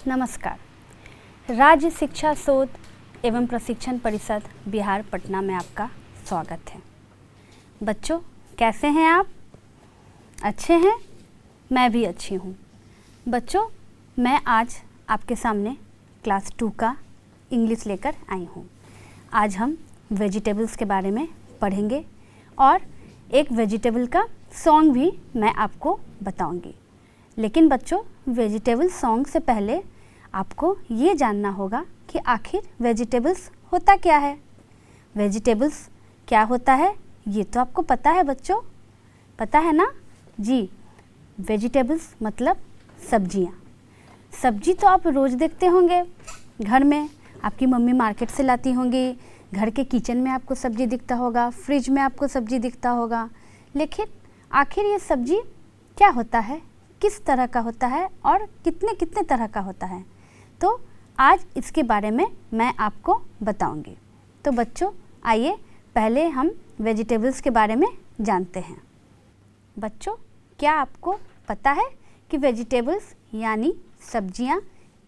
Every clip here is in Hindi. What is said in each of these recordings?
नमस्कार। राज्य शिक्षा शोध एवं प्रशिक्षण परिषद बिहार पटना में आपका स्वागत है। बच्चों, कैसे हैं आप? अच्छे हैं? मैं भी अच्छी हूँ। बच्चों, मैं आज आपके सामने क्लास 2 का इंग्लिश लेकर आई हूँ। आज हम वेजिटेबल्स के बारे में पढ़ेंगे और एक वेजिटेबल का सॉन्ग भी मैं आपको बताऊंगी। लेकिन बच्चों, वेजिटेबल सॉन्ग से पहले आपको ये जानना होगा कि आखिर वेजिटेबल्स होता क्या है। वेजिटेबल्स क्या होता है ये तो आपको पता है बच्चों, पता है ना? जी, वेजिटेबल्स मतलब सब्जियाँ। सब्जी तो आप रोज़ देखते होंगे घर में, आपकी मम्मी मार्केट से लाती होंगी, घर के किचन में आपको सब्जी दिखता होगा, फ्रिज में आपको सब्जी दिखता होगा। लेकिन आखिर ये सब्जी क्या होता है, किस तरह का होता है और कितने कितने तरह का होता है, तो आज इसके बारे में मैं आपको बताऊंगी। तो बच्चों, आइए पहले हम वेजिटेबल्स के बारे में जानते हैं। बच्चों, क्या आपको पता है कि वेजिटेबल्स यानी सब्जियां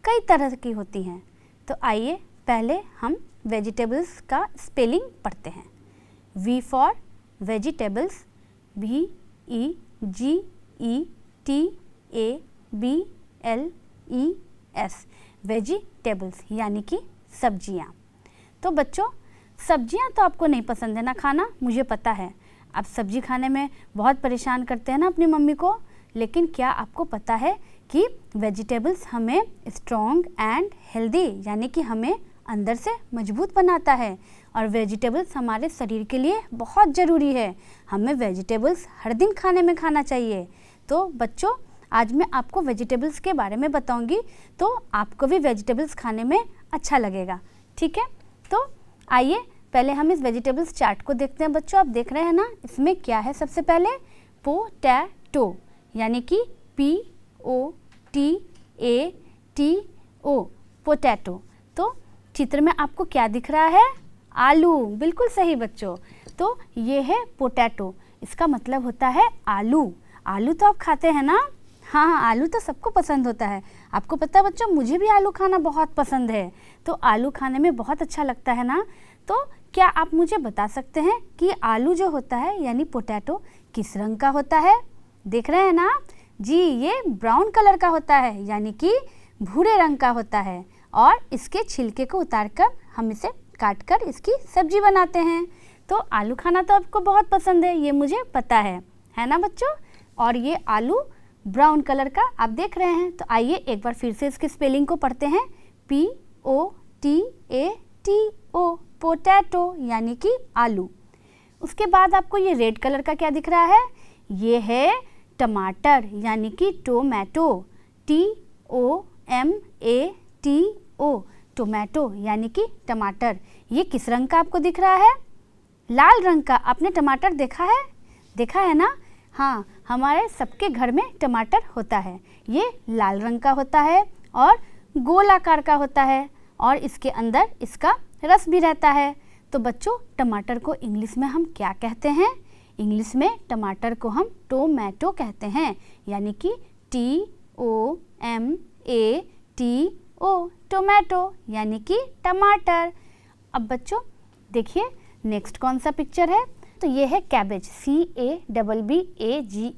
कई तरह की होती हैं? तो आइए पहले हम वेजिटेबल्स का स्पेलिंग पढ़ते हैं। We for vegetables, VEGETABLES, vegetables यानी कि सब्जियां। तो बच्चों, सब्जियां तो आपको नहीं पसंद है ना खाना, मुझे पता है। आप सब्जी खाने में बहुत परेशान करते हैं ना अपनी मम्मी को। लेकिन क्या आपको पता है कि वेजिटेबल्स हमें स्ट्रॉन्ग एंड हेल्दी यानी कि हमें अंदर से मजबूत बनाता है और वेजिटेबल्स हमारे शरीर के लिए बहुत ज़रूरी है। हमें वेजिटेबल्स हर दिन खाने में खाना चाहिए। तो बच्चों, आज मैं आपको वेजिटेबल्स के बारे में बताऊंगी, तो आपको भी वेजिटेबल्स खाने में अच्छा लगेगा, ठीक है? तो आइए पहले हम इस वेजिटेबल्स चार्ट को देखते हैं। बच्चों, आप देख रहे हैं ना, इसमें क्या है? सबसे पहले पोटैटो यानी कि POTATO, पोटैटो। तो चित्र में आपको क्या दिख रहा है? आलू। बिल्कुल सही बच्चों। तो ये है पोटैटो, इसका मतलब होता है आलू। आलू तो आप खाते हैं ना? हाँ, आलू तो सबको पसंद होता है। आपको पता है बच्चों, मुझे भी आलू खाना बहुत पसंद है। तो आलू खाने में बहुत अच्छा लगता है ना? तो क्या आप मुझे बता सकते हैं कि आलू जो होता है यानी पोटैटो किस रंग का होता है? देख रहे हैं ना? जी, ये ब्राउन कलर का होता है यानी कि भूरे रंग का होता है। और इसके छिलके को उतारकर हम इसे काटकर इसकी सब्जी बनाते हैं। तो आलू खाना तो आपको बहुत पसंद है, ये मुझे पता है ना बच्चों? और ये आलू ब्राउन कलर का आप देख रहे हैं। तो आइए एक बार फिर से इसकी स्पेलिंग को पढ़ते हैं। POTATO, पोटैटो यानी कि आलू। उसके बाद आपको ये रेड कलर का क्या दिख रहा है? ये है टमाटर यानी कि टोमेटो, TOMATO, टोमेटो यानी कि टमाटर। ये किस रंग का आपको दिख रहा है? लाल रंग का। आपने टमाटर देखा है? देखा है ना? हाँ, हमारे सबके घर में टमाटर होता है। ये लाल रंग का होता है और गोल आकार का होता है और इसके अंदर इसका रस भी रहता है। तो बच्चों, टमाटर को इंग्लिश में हम क्या कहते हैं? इंग्लिश में टमाटर को हम टोमेटो कहते हैं यानी कि TOMATO, टोमेटो यानी कि टमाटर। अब बच्चों देखिए, नेक्स्ट कौन सा पिक्चर है? तो ये है कैबेज, CABBAGE,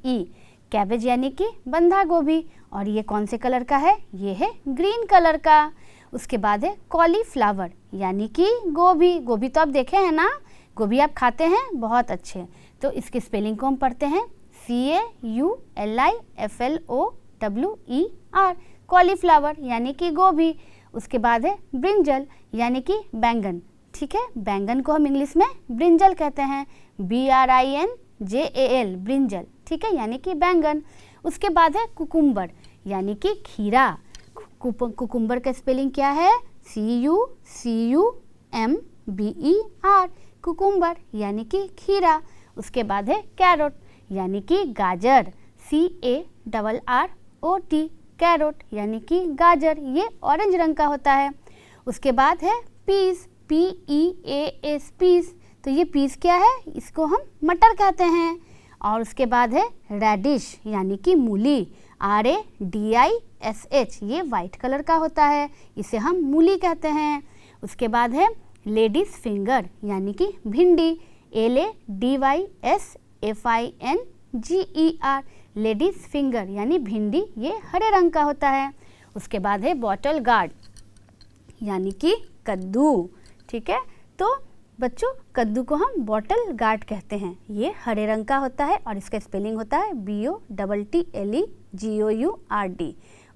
कैबेज यानी कि बंधा गोभी। और ये कौन से कलर का है? ये है ग्रीन कलर का। उसके बाद है कॉलीफ्लावर यानी कि गोभी। गोभी तो आप देखे हैं ना? गोभी आप खाते हैं? बहुत अच्छे। तो इसकी स्पेलिंग को हम पढ़ते हैं CAULIFLOWER, कॉलीफ्लावर यानी कि गोभी। उसके बाद है ब्रिंजल यानी कि बैंगन, ठीक है? बैंगन को हम इंग्लिश में ब्रिंजल कहते हैं, BRINJAL, ब्रिंजल, ठीक है, यानी कि बैंगन। उसके बाद है कुकुम्बर यानी कि खीरा। कुकुम्बर का स्पेलिंग क्या है? CUCUMBER, कुकुम्बर यानी कि खीरा। उसके बाद है कैरोट यानी कि गाजर, CARROT, कैरोट यानी कि गाजर। ये ऑरेंज रंग का होता है। उसके बाद है पीस, PEAS, पीस। तो ये पीस क्या है? इसको हम मटर कहते हैं। और उसके बाद है रेडिश यानी कि मूली। RADISH, ये वाइट कलर का होता है, इसे हम मूली कहते हैं। उसके बाद है लेडीज़ फिंगर यानी कि भिंडी, LADYSFINGER, लेडीज़ फिंगर यानी भिंडी, ये हरे रंग का होता है। उसके बाद है बॉटल गार्ड यानी कि कद्दू, ठीक है। तो बच्चों कद्दू को हम बॉटल गार्ड कहते हैं, ये हरे रंग का होता है और इसका स्पेलिंग होता है BOTTLEGOURD।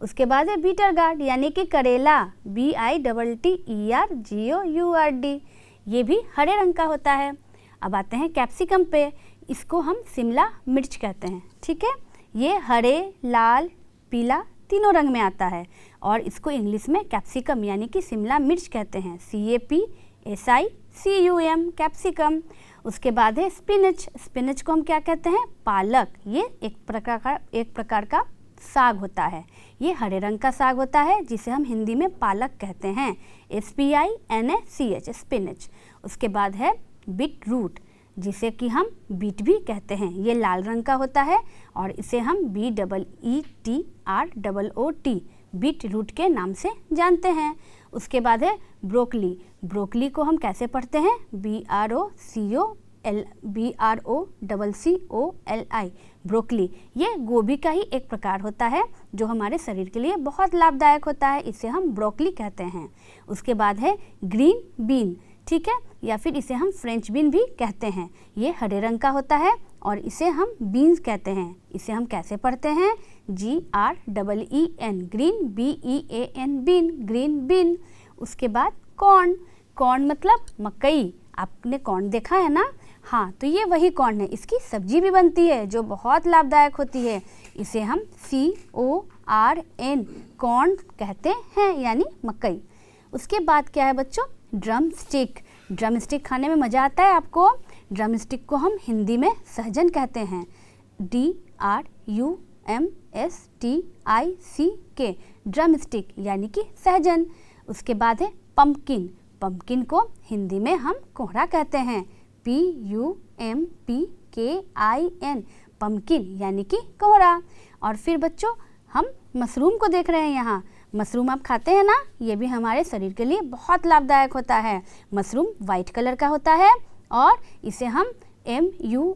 उसके बाद है बीटर गार्ड यानी कि करेला, BITTERGOURD, ये भी हरे रंग का होता है। अब आते हैं कैप्सिकम पे, इसको हम शिमला मिर्च कहते हैं, ठीक है। ये हरे, लाल, पीला तीनों रंग में आता है और इसको इंग्लिश में कैप्सिकम यानी कि शिमला मिर्च कहते हैं, CAPSICUM, कैप्सिकम। उसके बाद है स्पिनच, स्पिनच को हम क्या कहते हैं, पालक, ये एक प्रकार का साग होता है, ये हरे रंग का साग होता है जिसे हम हिंदी में पालक कहते हैं, SPINACH, स्पिनच। उसके बाद है बीट रूट, जिसे कि हम बीट भी कहते हैं, ये लाल रंग का होता है और इसे हम BEETROOT, बीट रूट के नाम से जानते हैं। उसके बाद है ब्रोकली, ब्रोकली को हम कैसे पढ़ते हैं, BROCCOLI, ब्रोकली, ये गोभी का ही एक प्रकार होता है जो हमारे शरीर के लिए बहुत लाभदायक होता है, इसे हम ब्रोकली कहते हैं। उसके बाद है ग्रीन बीन, ठीक है, या फिर इसे हम फ्रेंच बीन भी कहते हैं, ये हरे रंग का होता है और इसे हम बीन्स कहते हैं, इसे हम कैसे पढ़ते हैं, GREEN, green, BEAN, bean, green bean. उसके बाद कॉर्न, कॉर्न मतलब मकई, आपने कॉर्न देखा है ना, हाँ, तो ये वही कॉर्न है, इसकी सब्जी भी बनती है जो बहुत लाभदायक होती है, इसे हम CORN, कॉर्न कहते हैं यानी मकई। उसके बाद क्या है बच्चों, ड्रम स्टिक, ड्रम स्टिक खाने में मज़ा आता है आपको, ड्रम स्टिक को हम हिंदी में सहजन कहते हैं, DRUMSTICK, ड्रम स्टिक यानी कि सहजन। उसके बाद है पम्पकिन, पम्पकिन को हिंदी में हम कोहरा कहते हैं, PUMPKIN, पम्पकिन यानी कि कोहरा। और फिर बच्चों हम मशरूम को देख रहे हैं यहाँ, मशरूम आप खाते हैं ना, ये भी हमारे शरीर के लिए बहुत लाभदायक होता है। मशरूम वाइट कलर का होता है और इसे हम MUSHROOM,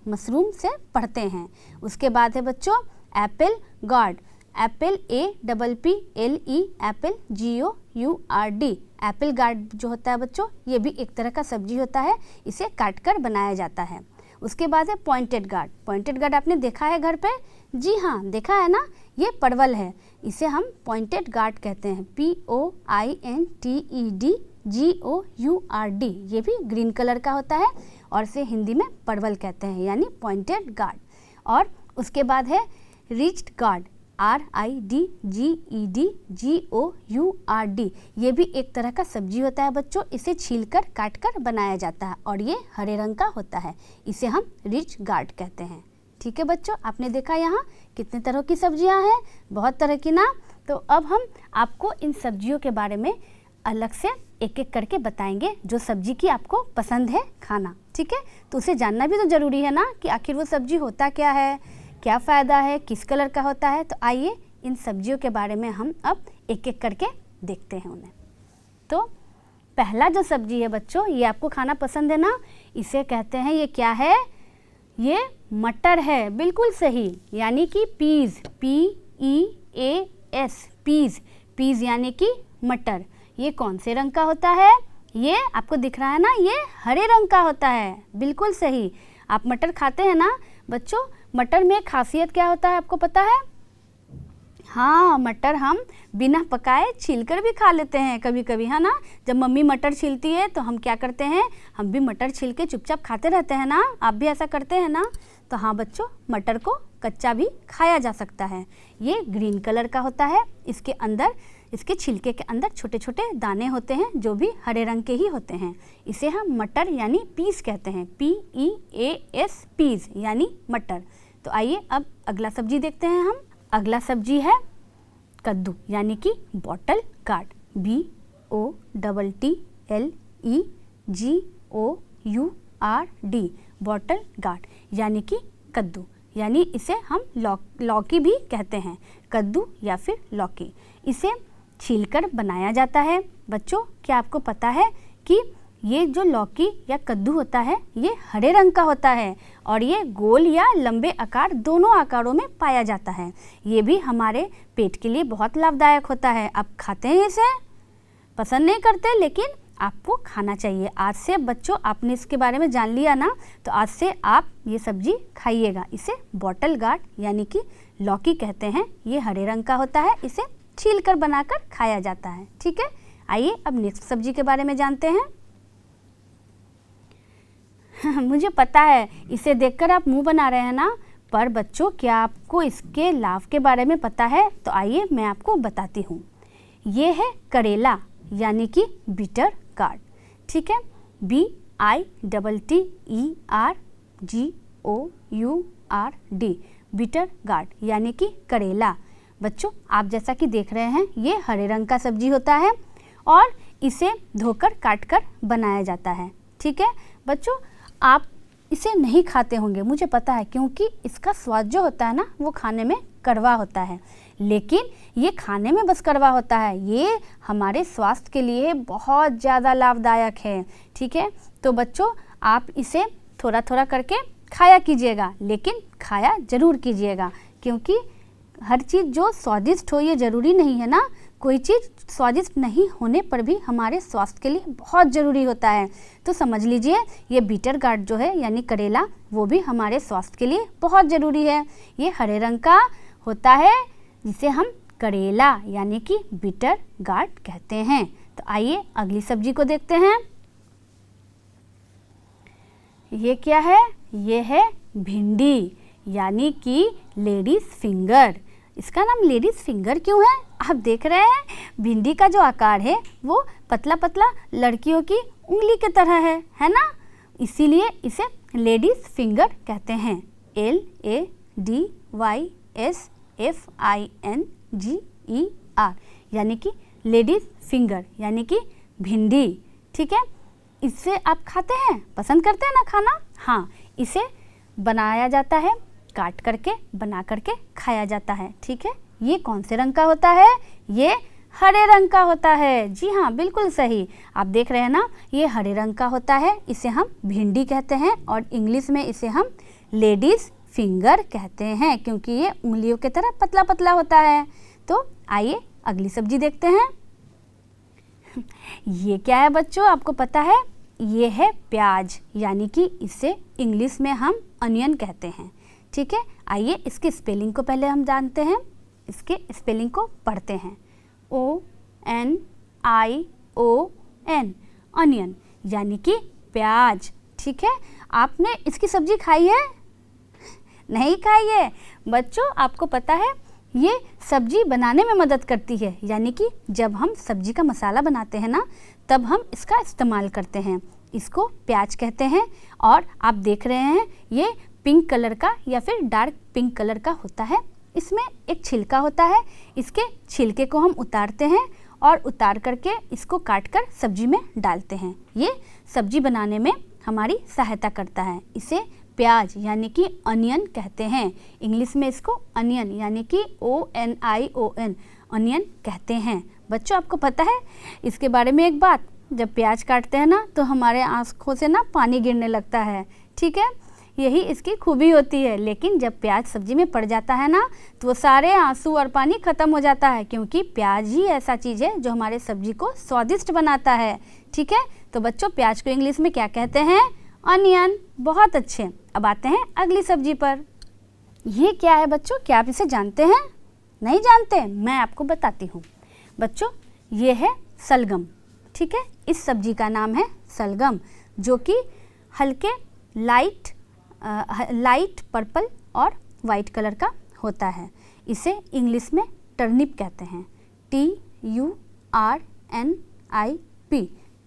मशरूम से पढ़ते हैं। उसके बाद है बच्चों Apple guard, Apple APPLE, Apple GOURD, Apple guard जो होता है बच्चों, ये भी एक तरह का सब्जी होता है, इसे काट कर बनाया जाता है। उसके बाद है पॉइंटेड गार्ड, पॉइंटेड गार्ड आपने देखा है घर पे, जी हाँ देखा है ना, ये परवल है, इसे हम पॉइंटेड गार्ड कहते हैं, POINTED GOURD, ये भी ग्रीन कलर का होता है और इसे हिंदी में परवल कहते हैं यानी पॉइंटेड गार्ड। और उसके बाद है रिच्ड गार्ड, RIDGEDGOURD, ये भी एक तरह का सब्जी होता है बच्चों, इसे छीलकर काटकर बनाया जाता है और ये हरे रंग का होता है, इसे हम रिच गार्ड कहते हैं। ठीक है बच्चों, आपने देखा यहाँ कितने तरह की सब्जियाँ हैं, बहुत तरह की ना। तो अब हम आपको इन सब्जियों के बारे में अलग से एक एक करके बताएंगे, जो सब्जी की आपको पसंद है खाना, ठीक है। तो उसे जानना भी तो ज़रूरी है ना कि आखिर वो सब्जी होता क्या है, क्या फ़ायदा है, किस कलर का होता है। तो आइए इन सब्जियों के बारे में हम अब एक एक करके देखते हैं उन्हें। तो पहला जो सब्जी है बच्चों, ये आपको खाना पसंद है ना, इसे कहते हैं, ये क्या है, ये मटर है, बिल्कुल सही, यानी कि पीज़, PEAS, पीज़, पीज़ यानी कि मटर। ये कौन से रंग का होता है, ये आपको दिख रहा है ना, ये हरे रंग का होता है, बिल्कुल सही। आप मटर खाते हैं ना बच्चों, मटर में खासियत क्या होता है आपको पता है, हाँ, मटर हम बिना पकाए छीलकर भी खा लेते हैं कभी कभी, है ना। जब मम्मी मटर छीलती है तो हम क्या करते हैं, हम भी मटर छील के चुपचाप खाते रहते हैं ना, आप भी ऐसा करते हैं ना। तो हाँ बच्चों, मटर को कच्चा भी खाया जा सकता है। ये ग्रीन कलर का होता है, इसके अंदर, इसके छिलके के अंदर छोटे छोटे दाने होते हैं जो भी हरे रंग के ही होते हैं। इसे हम मटर यानी पीस कहते हैं, PEAS, पीस यानी मटर। तो आइए अब अगला सब्जी देखते हैं हम। अगला सब्जी है कद्दू यानी कि bottle gourd, BOTTLEGOURD, bottle gourd यानी कि कद्दू। यानी इसे हम लौकी भी कहते हैं, कद्दू या फिर लौकी। इसे छीलकर बनाया जाता है। बच्चों, क्या आपको पता है कि ये जो लौकी या कद्दू होता है ये हरे रंग का होता है और ये गोल या लंबे आकार दोनों आकारों में पाया जाता है। ये भी हमारे पेट के लिए बहुत लाभदायक होता है। आप खाते हैं इसे? पसंद नहीं करते, लेकिन आपको खाना चाहिए। आज से बच्चों आपने इसके बारे में जान लिया ना, तो आज से आप ये सब्जी खाइएगा। इसे बॉटल गार्ड यानी कि लौकी कहते हैं। ये हरे रंग का होता है, इसे छीलकर बनाकर खाया जाता है। ठीक है, आइए अब नेक्स्ट सब्जी के बारे में जानते हैं। मुझे पता है इसे देखकर आप मुंह बना रहे हैं ना, पर बच्चों क्या आपको इसके लाभ के बारे में पता है? तो आइए मैं आपको बताती हूँ। ये है करेला यानी कि बीटर गार्ड। ठीक है, BITTERGOURD, बीटर गार्ड यानी कि करेला। बच्चों आप जैसा कि देख रहे हैं ये हरे रंग का सब्जी होता है और इसे धोकर काटकर बनाया जाता है। ठीक है बच्चों, आप इसे नहीं खाते होंगे, मुझे पता है, क्योंकि इसका स्वाद जो होता है ना वो खाने में कड़वा होता है। लेकिन ये खाने में बस कड़वा होता है, ये हमारे स्वास्थ्य के लिए बहुत ज़्यादा लाभदायक है। ठीक है, तो बच्चों आप इसे थोड़ा थोड़ा करके खाया कीजिएगा, लेकिन खाया ज़रूर कीजिएगा, क्योंकि हर चीज़ जो स्वादिष्ट हो ये ज़रूरी नहीं है ना। कोई चीज़ स्वादिष्ट नहीं होने पर भी हमारे स्वास्थ्य के लिए बहुत ज़रूरी होता है। तो समझ लीजिए ये बीटर गार्ड जो है यानी करेला, वो भी हमारे स्वास्थ्य के लिए बहुत ज़रूरी है। ये हरे रंग का होता है जिसे हम करेला यानी कि बीटर गार्ड कहते हैं। तो आइए अगली सब्जी को देखते हैं। ये क्या है? ये है भिंडी यानी कि लेडीज़ फिंगर। इसका नाम लेडीज़ फिंगर क्यों है? आप देख रहे हैं भिंडी का जो आकार है वो पतला पतला लड़कियों की उंगली की तरह है ना, इसीलिए इसे लेडीज़ फिंगर कहते हैं। LADYSFINGER यानी कि लेडीज़ फिंगर यानी कि भिंडी। ठीक है, इससे आप खाते हैं, पसंद करते हैं ना खाना? हाँ, इसे बनाया जाता है, काट करके बना करके खाया जाता है। ठीक है, ये कौन से रंग का होता है? ये हरे रंग का होता है। जी हाँ, बिल्कुल सही, आप देख रहे हैं ना, ये हरे रंग का होता है। इसे हम भिंडी कहते हैं और इंग्लिश में इसे हम लेडीज़ फिंगर कहते हैं, क्योंकि ये उंगलियों की तरह पतला पतला होता है। तो आइए अगली सब्जी देखते हैं। ये क्या है बच्चों, आपको पता है? ये है प्याज यानी कि इसे इंग्लिश में हम अनियन कहते हैं। ठीक है, आइए इसके स्पेलिंग को पहले हम जानते हैं, इसके स्पेलिंग को पढ़ते हैं। ONION, अनियन यानी कि प्याज। ठीक है, आपने इसकी सब्जी खाई है? नहीं खाई है? बच्चों आपको पता है ये सब्जी बनाने में मदद करती है, यानी कि जब हम सब्जी का मसाला बनाते हैं ना तब हम इसका इस्तेमाल करते हैं। इसको प्याज कहते हैं और आप देख रहे हैं ये पिंक कलर का या फिर डार्क पिंक कलर का होता है। इसमें एक छिलका होता है, इसके छिलके को हम उतारते हैं और उतार करके इसको काटकर सब्जी में डालते हैं। ये सब्जी बनाने में हमारी सहायता करता है। इसे प्याज यानी कि अनियन कहते हैं। इंग्लिश में इसको अनियन यानी कि ONION अनियन कहते हैं। बच्चों आपको पता है इसके बारे में एक बात, जब प्याज काटते हैं ना तो हमारे आँखों से ना पानी गिरने लगता है। ठीक है, यही इसकी खूबी होती है। लेकिन जब प्याज सब्जी में पड़ जाता है ना तो वो सारे आंसू और पानी ख़त्म हो जाता है, क्योंकि प्याज ही ऐसा चीज़ है जो हमारे सब्जी को स्वादिष्ट बनाता है। ठीक है, तो बच्चों प्याज को इंग्लिश में क्या कहते हैं? अनियन। बहुत अच्छे, अब आते हैं अगली सब्जी पर। ये क्या है बच्चों, क्या आप इसे जानते हैं? नहीं जानते? मैं आपको बताती हूँ। बच्चों ये है सलगम। ठीक है, इस सब्जी का नाम है सलगम, जो कि हल्के लाइट पर्पल और वाइट कलर का होता है। इसे इंग्लिश में टर्निप कहते हैं। TURNIP,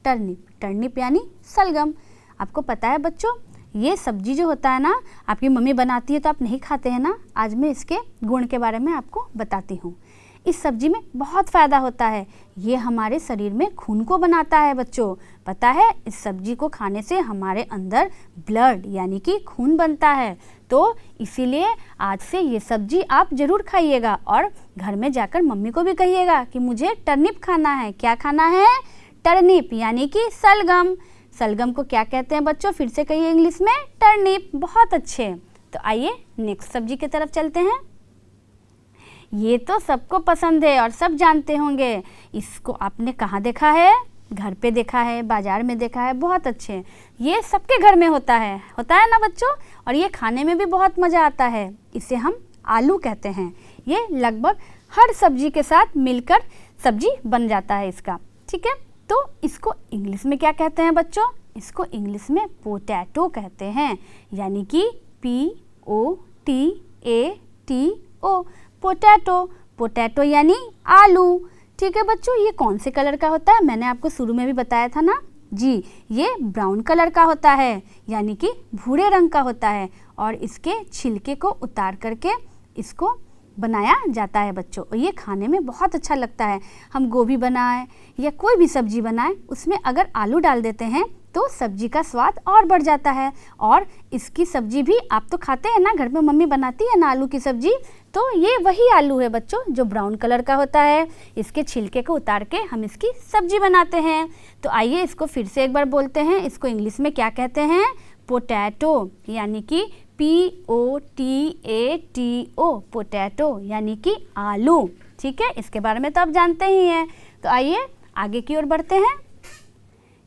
turnip. टर्निप यानी सलगम। आपको पता है बच्चों ये सब्जी जो होता है ना आपकी मम्मी बनाती है तो आप नहीं खाते हैं ना। आज मैं इसके गुण के बारे में आपको बताती हूँ। इस सब्जी में बहुत फ़ायदा होता है। ये हमारे शरीर में खून को बनाता है बच्चों। पता है, इस सब्जी को खाने से हमारे अंदर ब्लड यानी कि खून बनता है। तो इसीलिए आज से ये सब्जी आप ज़रूर खाइएगा और घर में जाकर मम्मी को भी कहिएगा कि मुझे टर्निप खाना है। क्या खाना है? टर्निप यानी कि सलगम। सलगम को क्या कहते हैं बच्चों? फिर से कहिए इंग्लिश में, टर्निप। बहुत अच्छे। तो आइए नेक्स्ट सब्जी की तरफ चलते हैं। ये तो सबको पसंद है और सब जानते होंगे। इसको आपने कहाँ देखा है? घर पे देखा है, बाजार में देखा है। बहुत अच्छे। ये सबके घर में होता है ना बच्चों? और ये खाने में भी बहुत मज़ा आता है। इसे हम आलू कहते हैं। ये लगभग हर सब्जी के साथ मिलकर सब्जी बन जाता है इसका। ठीक है, तो इसको इंग्लिश में क्या कहते हैं बच्चों? इसको इंग्लिश में पोटैटो कहते हैं, यानी कि POTATO, पोटैटो। पोटैटो यानी आलू। ठीक है बच्चों, ये कौन से कलर का होता है? मैंने आपको शुरू में भी बताया था ना जी, ये ब्राउन कलर का होता है, यानी कि भूरे रंग का होता है। और इसके छिलके को उतार करके इसको बनाया जाता है बच्चों। और ये खाने में बहुत अच्छा लगता है। हम गोभी बनाएं या कोई भी सब्जी बनाएं, उसमें अगर आलू डाल देते हैं तो सब्जी का स्वाद और बढ़ जाता है। और इसकी सब्जी भी आप तो खाते हैं ना, घर में मम्मी बनाती है ना आलू की सब्जी। तो ये वही आलू है बच्चों जो ब्राउन कलर का होता है। इसके छिलके को उतार के हम इसकी सब्जी बनाते हैं। तो आइए इसको फिर से एक बार बोलते हैं। इसको इंग्लिश में क्या कहते हैं? पोटैटो, यानी कि POTATO, पोटैटो यानी कि आलू। ठीक है, इसके बारे में तो आप जानते ही हैं। तो आइए आगे की ओर बढ़ते हैं।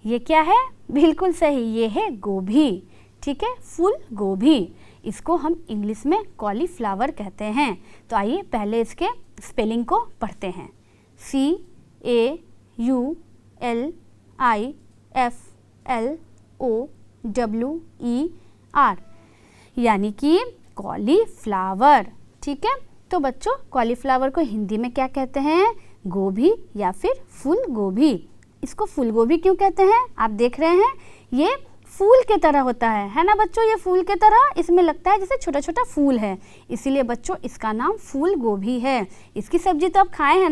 ये क्या है? बिल्कुल सही, ये है गोभी। ठीक है, फूल गोभी। इसको हम इंग्लिश में कॉलीफ्लावर कहते हैं। तो आइए पहले इसके स्पेलिंग को पढ़ते हैं। CAULIFLOWER, यानी कि कॉलीफ्लावर। ठीक है, तो बच्चों कॉलीफ्लावर को हिंदी में क्या कहते हैं? गोभी या फिर फूल गोभी। इसको फूल गोभी क्यों कहते हैं? आप देख रहे हैं, ये फूल के तरह होता है ना बच्चों? ये फूल के तरह इसमें लगता है जैसे छोटा छोटा फूल है, इसीलिए बच्चों इसका नाम फूल गोभी है। इसकी सब्जी तो आप खाए हैं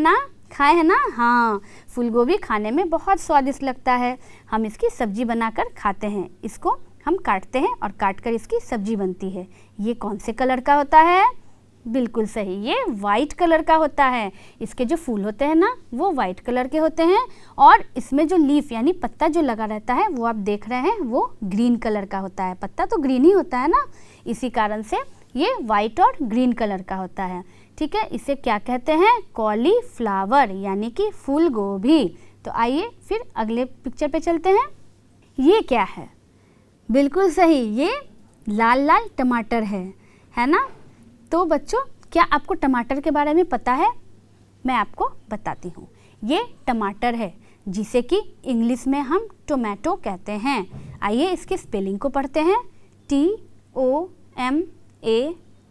ना? हाँ, फूल गोभी खाने में बहुत स्वादिष्ट लगता है। हम इसकी सब्जी बनाकर खाते हैं। इसको हम काटते हैं और काटकर इसकी सब्जी बनती है। ये कौन से कलर का होता है? बिल्कुल सही, ये वाइट कलर का होता है। इसके जो फूल होते हैं ना, वो वाइट कलर के होते हैं। और इसमें जो लीफ यानी पत्ता जो लगा रहता है, वो आप देख रहे हैं, वो ग्रीन कलर का होता है। पत्ता तो ग्रीन ही होता है ना, इसी कारण से ये वाइट और ग्रीन कलर का होता है। ठीक है, इसे क्या कहते हैं? कॉलीफ्लावर यानी कि फूल गोभी। तो आइए फिर अगले पिक्चर पे चलते हैं। ये क्या है? बिल्कुल सही, ये लाल लाल टमाटर है ना? तो बच्चों क्या आपको टमाटर के बारे में पता है? मैं आपको बताती हूँ। ये टमाटर है, जिसे कि इंग्लिश में हम टोमेटो कहते हैं। आइए इसकी स्पेलिंग को पढ़ते हैं।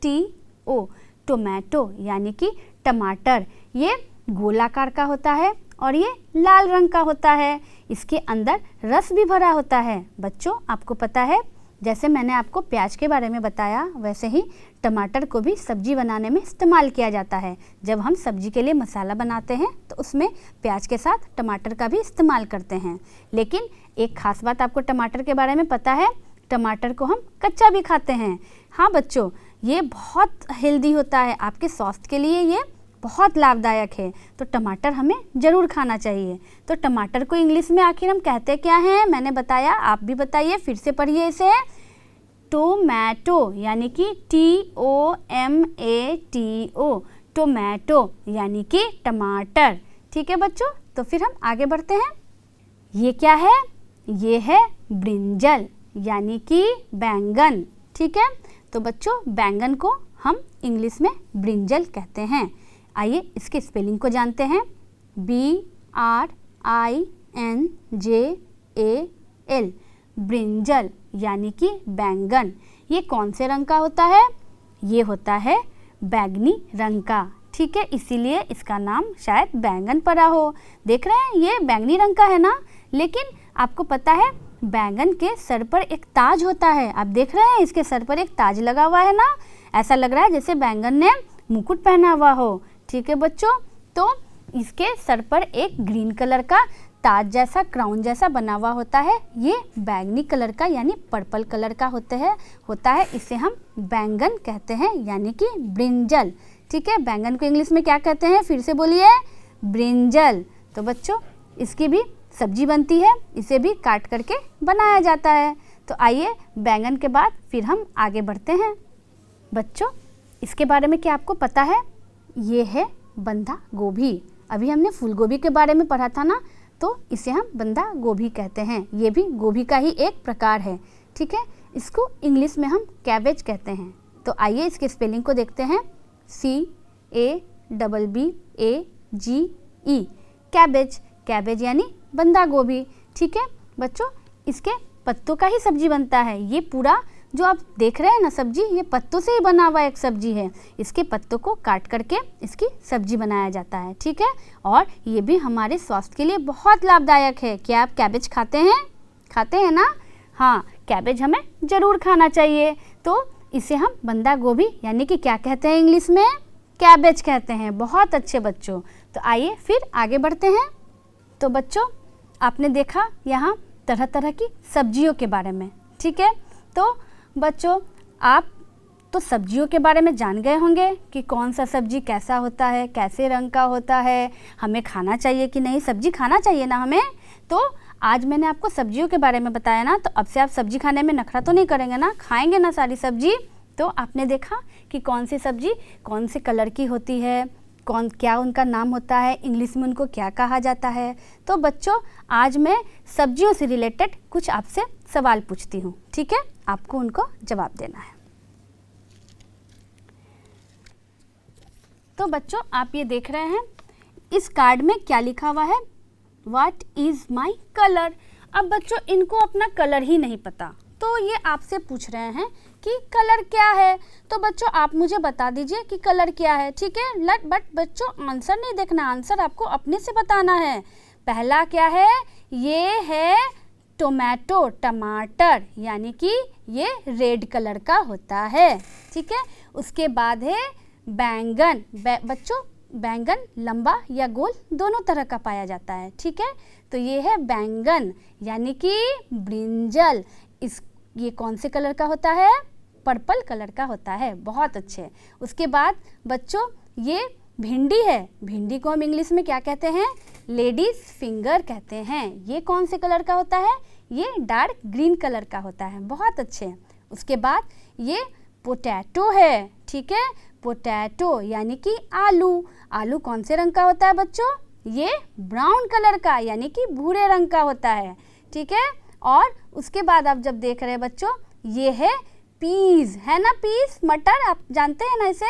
TOMATO, टोमेटो यानी कि टमाटर। ये गोलाकार का होता है और ये लाल रंग का होता है। इसके अंदर रस भी भरा होता है। बच्चों आपको पता है, जैसे मैंने आपको प्याज के बारे में बताया, वैसे ही टमाटर को भी सब्जी बनाने में इस्तेमाल किया जाता है। जब हम सब्जी के लिए मसाला बनाते हैं तो उसमें प्याज के साथ टमाटर का भी इस्तेमाल करते हैं। लेकिन एक खास बात आपको टमाटर के बारे में पता है? टमाटर को हम कच्चा भी खाते हैं। हाँ बच्चों, ये बहुत हेल्दी होता है, आपके स्वास्थ्य के लिए ये बहुत लाभदायक है। तो टमाटर हमें ज़रूर खाना चाहिए। तो टमाटर को इंग्लिश में आखिर हम कहते क्या हैं? मैंने बताया, आप भी बताइए, फिर से पढ़िए इसे। टोमेटो यानी कि TOMATO, टोमेटो यानी कि टमाटर। ठीक है बच्चों, तो फिर हम आगे बढ़ते हैं। ये क्या है? ये है ब्रिंजल यानी कि बैंगन। ठीक है, तो बच्चों बैंगन को हम इंग्लिश में ब्रिंजल कहते हैं। आइए इसके स्पेलिंग को जानते हैं। BRINJAL, ब्रिंजल यानी कि बैंगन। ये कौन से रंग का होता है? ये होता है बैंगनी रंग का। ठीक है, इसीलिए इसका नाम शायद बैंगन पड़ा हो। देख रहे हैं, ये बैंगनी रंग का है ना। लेकिन आपको पता है, बैंगन के सर पर एक ताज होता है। आप देख रहे हैं, इसके सर पर एक ताज लगा हुआ है ना। ऐसा लग रहा है जैसे बैंगन ने मुकुट पहना हुआ हो। ठीक है बच्चों, तो इसके सर पर एक ग्रीन कलर का ताज जैसा, क्राउन जैसा बना हुआ होता है। ये बैंगनी कलर का यानी पर्पल कलर का होता है। इसे हम बैंगन कहते हैं यानी कि ब्रिंजल। ठीक है, बैंगन को इंग्लिश में क्या कहते हैं, फिर से बोलिए, ब्रिंजल। तो बच्चों इसकी भी सब्जी बनती है, इसे भी काट करके बनाया जाता है। तो आइए बैंगन के बाद फिर हम आगे बढ़ते हैं। बच्चों इसके बारे में क्या आपको पता है, ये है बंधा गोभी। अभी हमने फूल गोभी के बारे में पढ़ा था ना, तो इसे हम बंधा गोभी कहते हैं। ये भी गोभी का ही एक प्रकार है। ठीक है, इसको इंग्लिश में हम कैबेज कहते हैं। तो आइए इसके स्पेलिंग को देखते हैं, CABBAGE, कैबेज। कैबेज यानी बंधा गोभी। ठीक है बच्चों, इसके पत्तों का ही सब्जी बनता है। ये पूरा जो आप देख रहे हैं ना सब्जी, ये पत्तों से ही बना हुआ एक सब्जी है। इसके पत्तों को काट करके इसकी सब्जी बनाया जाता है। ठीक है, और ये भी हमारे स्वास्थ्य के लिए बहुत लाभदायक है। क्या आप कैबेज खाते हैं? खाते हैं ना? हाँ, कैबेज हमें ज़रूर खाना चाहिए। तो इसे हम बंधा गोभी यानी कि क्या कहते हैं इंग्लिश में, कैबेज कहते हैं। बहुत अच्छे बच्चों। तो आइए फिर आगे बढ़ते हैं। तो बच्चों आपने देखा यहाँ तरह तरह की सब्जियों के बारे में। ठीक है, तो बच्चों आप तो सब्जियों के बारे में जान गए होंगे कि कौन सा सब्जी कैसा होता है, कैसे रंग का होता है, हमें खाना चाहिए कि नहीं। सब्जी खाना चाहिए ना हमें। तो आज मैंने आपको सब्जियों के बारे में बताया ना, तो अब से आप सब्जी खाने में नखरा तो नहीं करेंगे ना, खाएंगे ना सारी सब्जी। तो आपने देखा कि कौन सी सब्जी कौन से कलर की होती है, क्या उनका नाम होता है, इंग्लिश में उनको क्या कहा जाता है। तो बच्चों आज मैं सब्जियों से रिलेटेड कुछ आपसे सवाल पूछती हूँ। ठीक है, आपको उनको जवाब देना है। तो बच्चों आप ये देख रहे हैं, इस कार्ड में क्या लिखा हुआ है, व्हाट इज़ माई कलर। अब बच्चों इनको अपना कलर ही नहीं पता, तो ये आपसे पूछ रहे हैं कि कलर क्या है। तो बच्चों आप मुझे बता दीजिए कि कलर क्या है। ठीक है, बट बच्चों आंसर नहीं देखना, आंसर आपको अपने से बताना है। पहला क्या है, ये है टोमेटो, टमाटर, यानी कि ये रेड कलर का होता है। ठीक है, उसके बाद है बैंगन। बच्चों बैंगन लंबा या गोल दोनों तरह का पाया जाता है। ठीक है, तो ये है बैंगन यानी कि ब्रिंजल। ये कौन से कलर का होता है, पर्पल कलर का होता है। बहुत अच्छे। उसके बाद बच्चों ये भिंडी है। भिंडी को हम इंग्लिश में क्या कहते हैं, लेडीज फिंगर कहते हैं। ये कौन से कलर का होता है, ये डार्क ग्रीन कलर का होता है। बहुत अच्छे। उसके बाद ये पोटैटो है। ठीक है, पोटैटो यानी कि आलू। आलू कौन से रंग का होता है बच्चों, ये ब्राउन कलर का यानी कि भूरे रंग का होता है। ठीक है, और उसके बाद आप जब देख रहे हैं बच्चों, ये है पीस, है ना, पीस मटर, आप जानते हैं ना इसे।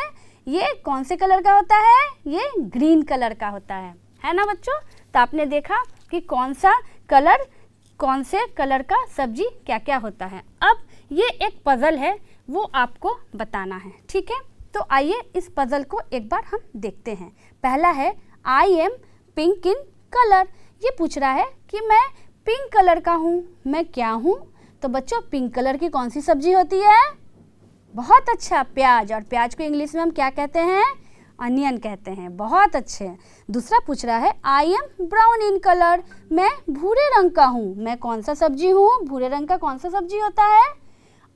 ये कौन से कलर का होता है, ये ग्रीन कलर का होता है ना बच्चों। तो आपने देखा कि कौन से कलर का सब्जी क्या क्या होता है। अब ये एक पजल है, वो आपको बताना है। ठीक है, तो आइए इस पजल को एक बार हम देखते हैं। पहला है I M pink in colour. ये पूछ रहा है कि मैं पिंक कलर का हूँ, मैं क्या हूँ। तो बच्चों पिंक कलर की कौन सी सब्जी होती है, बहुत अच्छा, प्याज। और प्याज को इंग्लिश में हम क्या कहते हैं, अनियन कहते हैं। बहुत अच्छे। दूसरा पूछ रहा है I M brown in colour, मैं भूरे रंग का हूँ, मैं कौन सा सब्जी हूँ, भूरे रंग का कौन सा सब्जी होता है,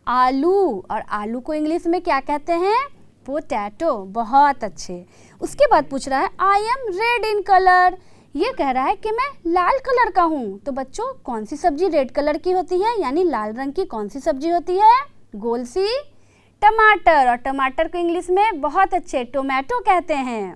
आलू। और आलू को इंग्लिश में क्या कहते हैं, पोटैटो। बहुत अच्छे। उसके बाद पूछ रहा है I M red in colour, ये कह रहा है कि मैं लाल कलर का हूँ। तो बच्चों कौन सी सब्जी रेड कलर की होती है, यानी लाल रंग की कौन सी सब्जी होती है, गोल सी, टमाटर। और टमाटर को इंग्लिश में बहुत अच्छे टोमेटो कहते हैं।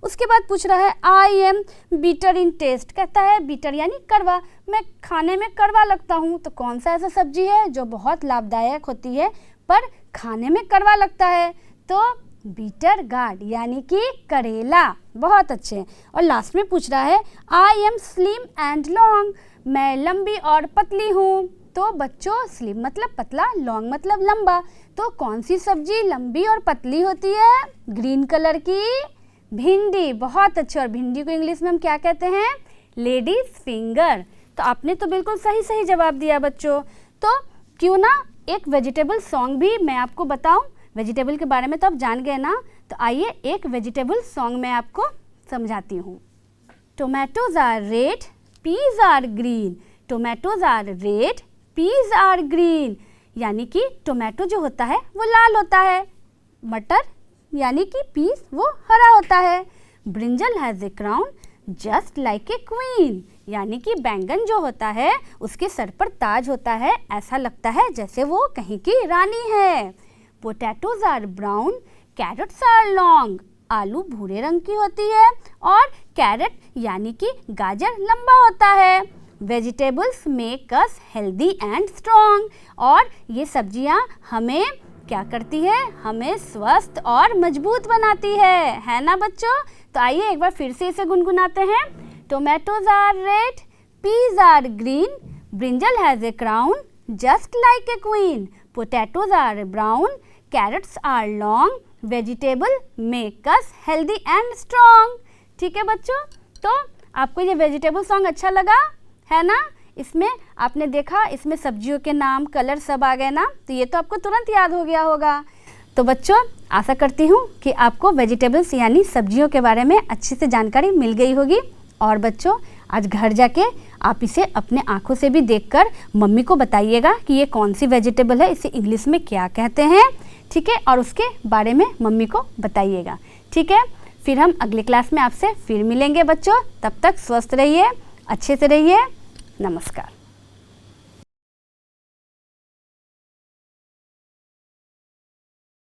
उसके बाद पूछ रहा है I am beater in taste, कहता है बीटर यानी कड़वा, मैं खाने में कड़वा लगता हूँ। तो कौन सा ऐसा सब्जी है जो बहुत लाभदायक होती है पर खाने में कड़वा लगता है, तो बीटर गार्ड यानी कि करेला। बहुत अच्छे। और लास्ट में पूछ रहा है I M slim and long, मैं लंबी और पतली हूँ। तो बच्चों स्लिम मतलब पतला, लॉन्ग मतलब लंबा। तो कौन सी सब्जी लंबी और पतली होती है, ग्रीन कलर की, भिंडी। बहुत अच्छे। और भिंडी को इंग्लिश में हम क्या कहते हैं, लेडीज फिंगर। तो आपने तो बिल्कुल सही सही जवाब दिया बच्चों। तो क्यों ना एक वेजिटेबल सॉन्ग भी मैं आपको बताऊं। वेजिटेबल के बारे में तो आप जान गए ना, तो आइए एक वेजिटेबल सॉन्ग मैं आपको समझाती हूँ। Tomatoes are red, peas are green. Tomatoes are red, peas are green. यानी कि टोमेटो जो होता है वो लाल होता है, मटर यानी कि पीस वो हरा होता है। Brinjal has a crown just like a queen. यानी कि बैंगन जो होता है उसके सर पर ताज होता है, ऐसा लगता है जैसे वो कहीं की रानी है। Potatoes are brown, carrots are long. आलू भूरे रंग की होती है और कैरेट यानी कि गाजर लंबा होता है। Vegetables make us healthy and strong. और ये सब्जियां हमें क्या करती है, हमें स्वस्थ और मजबूत बनाती है ना बच्चों। तो आइए एक बार फिर से इसे गुनगुनाते हैं। Tomatoes are red, peas are green, brinjal has a crown just like a queen, potatoes are brown, carrots are long, vegetable make us healthy and strong. ठीक है बच्चों, तो आपको ये वेजिटेबल सॉन्ग अच्छा लगा है ना। इसमें आपने देखा, इसमें सब्जियों के नाम, कलर सब आ गए ना, तो ये तो आपको तुरंत याद हो गया होगा। तो बच्चों आशा करती हूँ कि आपको वेजिटेबल्स यानी सब्जियों के बारे में अच्छे से जानकारी मिल गई होगी। और बच्चों आज घर जाके आप इसे अपने आँखों से भी देखकर मम्मी को बताइएगा कि ये कौन सी वेजिटेबल है, इसे इंग्लिश में क्या कहते हैं। ठीक है, और उसके बारे में मम्मी को बताइएगा। ठीक है, फिर हम अगले क्लास में आपसे फिर मिलेंगे बच्चों। तब तक स्वस्थ रहिए, अच्छे से रहिए। नमस्कार।